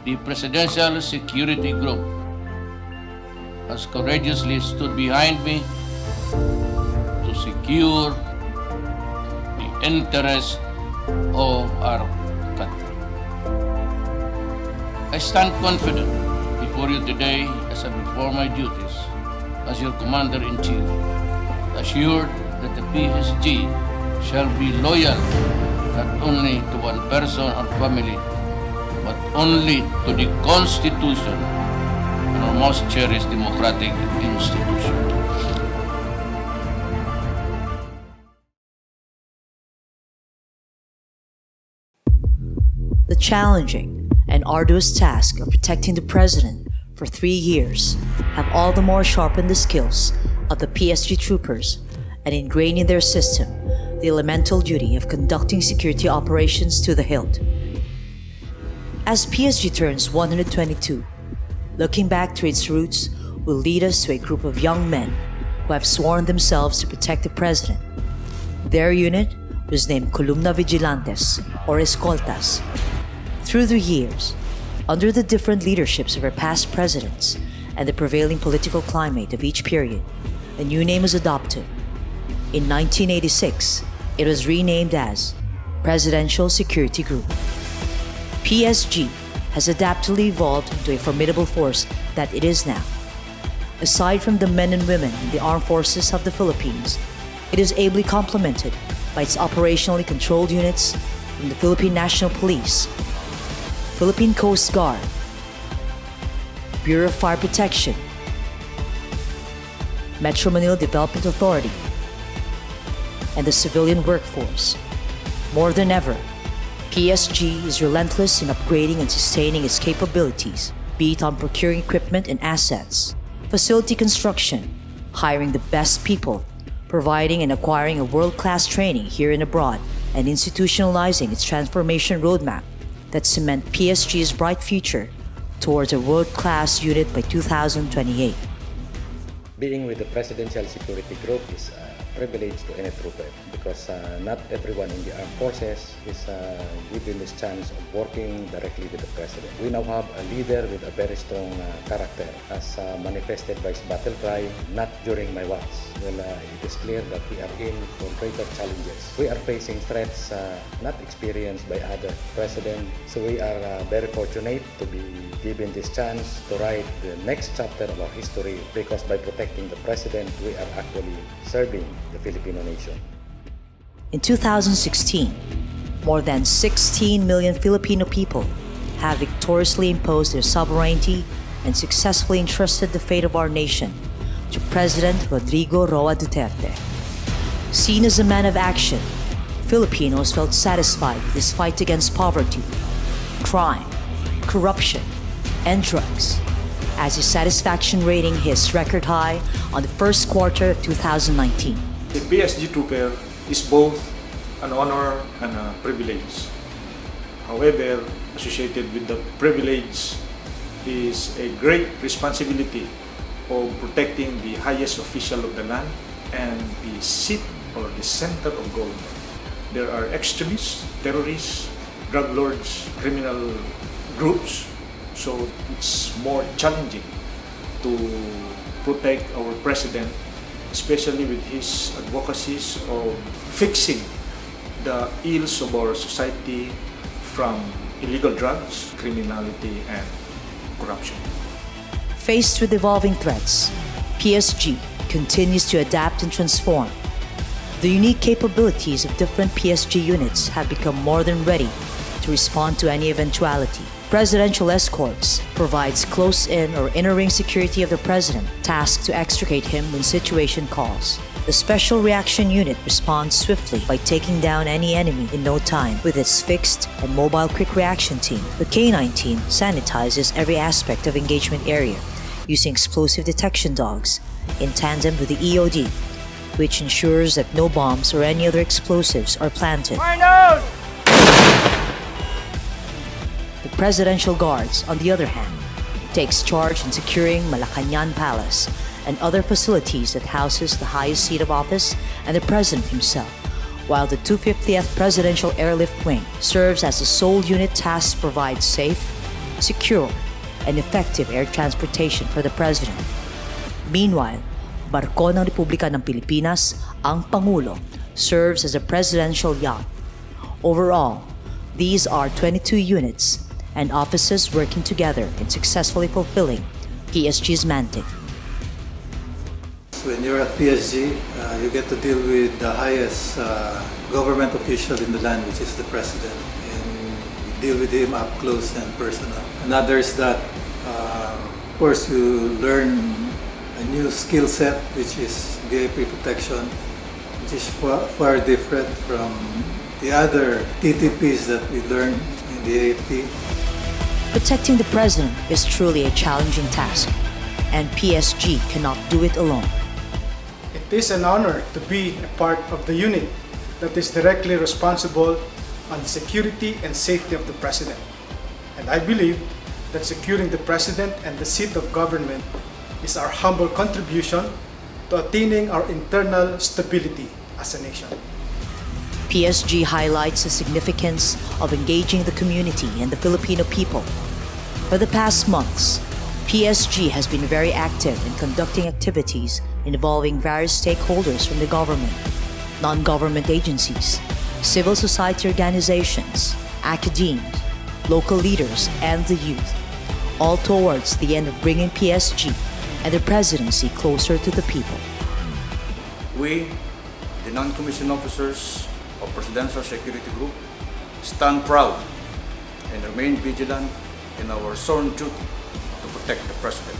The Presidential Security Group has courageously stood behind me to secure the interests of our country. I stand confident before you today as I perform my duties as your Commander-in-Chief, assured that the PSG shall be loyal not only to one person or family, but only to the Constitution and our most cherished democratic institution. The challenging and arduous task of protecting the president for 3 years have all the more sharpened the skills of the PSG troopers and ingrained in their system the elemental duty of conducting security operations to the hilt. As PSG turns 122, looking back to its roots will lead us to a group of young men who have sworn themselves to protect the president. Their unit was named Columna Vigilantes, or Escoltas. Through the years, under the different leaderships of our past presidents and the prevailing political climate of each period, a new name was adopted. In 1986, it was renamed as Presidential Security Group. PSG has adaptively evolved into a formidable force that it is now. Aside from the men and women in the armed forces of the Philippines, it is ably complemented by its operationally controlled units from the Philippine National Police, Philippine Coast Guard, Bureau of Fire Protection, Metro Manila Development Authority, and the civilian workforce. More than ever, PSG is relentless in upgrading and sustaining its capabilities, be it on procuring equipment and assets, facility construction, hiring the best people, providing and acquiring a world-class training here and abroad, and institutionalizing its transformation roadmap that cement PSG's bright future towards a world-class unit by 2028. Being with the Presidential Security Group is a privilege to any trooper because not everyone in the armed forces is given this chance of working directly with the President. We now have a leader with a very strong character as manifested by his battle cry, not during my watch. Well, it is clear that we are in for greater challenges. We are facing threats not experienced by other presidents, so we are very fortunate to be given this chance to write the next chapter of our history because by protecting the President, we are actually serving the Filipino nation. In 2016, more than 16 million Filipino people have victoriously imposed their sovereignty and successfully entrusted the fate of our nation to President Rodrigo Roa Duterte. Seen as a man of action, Filipinos felt satisfied with his fight against poverty, crime, corruption, and drugs, as his satisfaction rating hits record high on the first quarter of 2019. The PSG trooper is both an honor and a privilege. However, associated with the privilege is a great responsibility of protecting the highest official of the land and the seat or the center of government. There are extremists, terrorists, drug lords, criminal groups, so it's more challenging to protect our president, especially with his advocacies of fixing the ills of our society from illegal drugs, criminality, and corruption. Faced with evolving threats, PSG continues to adapt and transform. The unique capabilities of different PSG units have become more than ready to respond to any eventuality. Presidential escorts provides close-in or inner-ring security of the president, tasked to extricate him when situation calls. The Special Reaction Unit responds swiftly by taking down any enemy in no time with its fixed and mobile quick reaction team. The K9 team sanitizes every aspect of engagement area using explosive detection dogs in tandem with the EOD, which ensures that no bombs or any other explosives are planted. The Presidential Guards, on the other hand, takes charge in securing Malacañang Palace and other facilities that houses the highest seat of office and the President himself, while the 250th Presidential Airlift Wing serves as the sole unit tasked to provide safe, secure, and effective air transportation for the President. Meanwhile, barko ng Republika ng Pilipinas, ang Pangulo, serves as a presidential yacht. Overall, these are 22 units and offices working together in successfully fulfilling PSG's mandate. When you're at PSG, you get to deal with the highest government official in the land, which is the president, and you deal with him up close and personal. Another is that, of course, you learn a new skill set, which is VIP protection, which is far different from the other TTPs that we learned in the AFP. Protecting the President is truly a challenging task, and PSG cannot do it alone. It is an honor to be a part of the unit that is directly responsible on the security and safety of the President. And I believe that securing the President and the seat of government is our humble contribution to attaining our internal stability as a nation. PSG highlights the significance of engaging the community and the Filipino people. For the past months, PSG has been very active in conducting activities involving various stakeholders from the government, non-government agencies, civil society organizations, academia, local leaders, and the youth, all towards the end of bringing PSG and the presidency closer to the people. We, the non-commissioned officers of Presidential Security Group, stand proud and remain vigilant in our sworn duty to protect the President.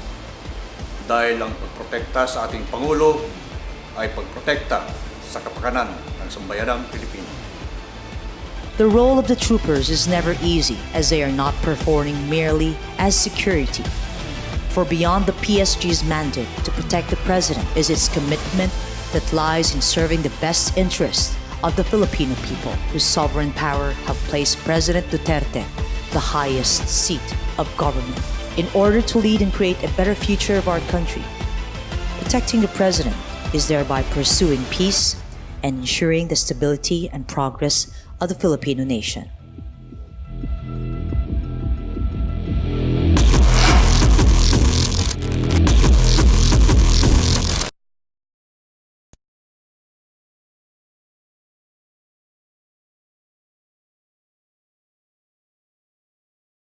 Dahil ang pagprotekta sa ating Pangulo ay pagprotekta sa kapakanan ng sambayanang Pilipino. The role of the troopers is never easy, as they are not performing merely as security. For beyond the PSG's mandate to protect the President is its commitment that lies in serving the best interests of the Filipino people, whose sovereign power have placed President Duterte the highest seat of government. In order to lead and create a better future of our country, protecting the President is thereby pursuing peace and ensuring the stability and progress of the Filipino nation.